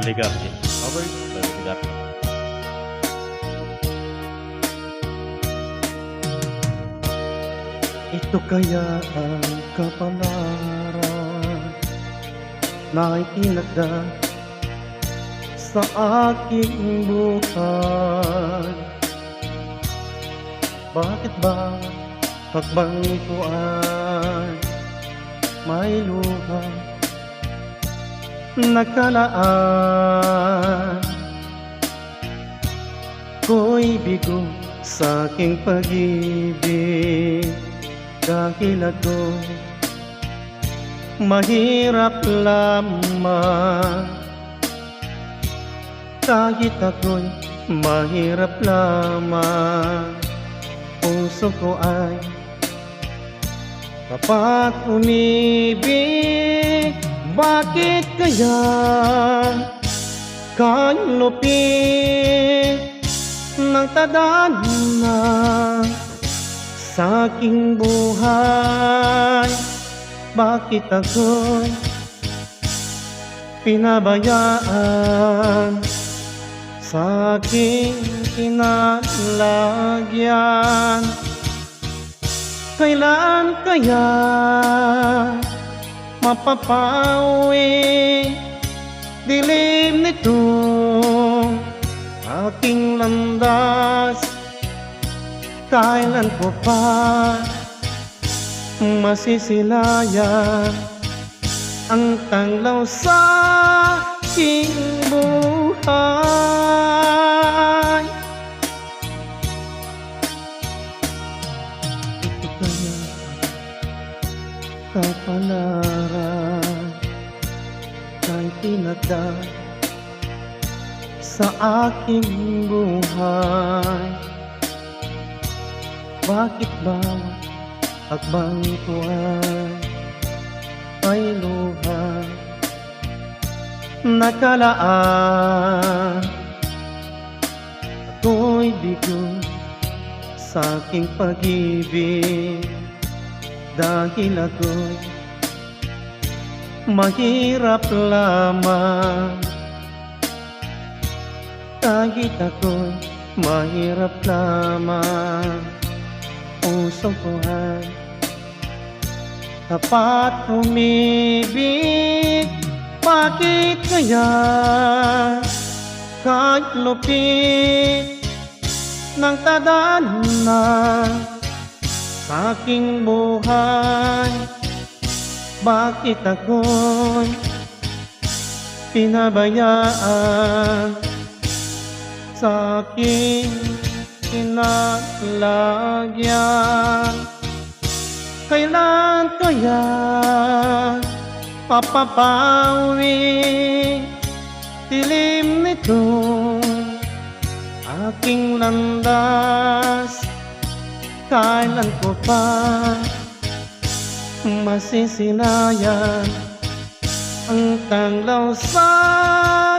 Ligarte. Cover by Ligarte. Ito kaya ang kapalaran na itinagda sa aking buhay. Bakit ba hakbang ko ay may luha nakalaan? Ko'y bigo sa aking pag-ibig dahil ako'y mahirap lamang. Kahit ako'y mahirap lamang, puso ko ay tapat umibig. Bakit kaya kanlupit ng tadhana sa aking buhay? Bakit ako'y pinabayaan sa aking kinalagyan? Kailan kaya mapapawi dilim nitong aking landas? Kailan ko pa masisilayan ang tanglaw sa aking buhay? Ito kaya kapalaran na itinagda sa aking buhay. Bakit ba hakbang ko ay luha nakalaan? Ako'y bigo sa aking pag-ibig dahil ako'y mahirap lamang. Kahit ako'y mahirap lamang, puso ko ay tapat umibig. Bakit kaya kahit lupit ng tadhana sa aking buhay? Bakit ako'y pinabayaan sa aking kinalagyan? Kailan kaya papapawi dilim nitong aking landas? Kailan ko pa masisilayan ang tanglaw sa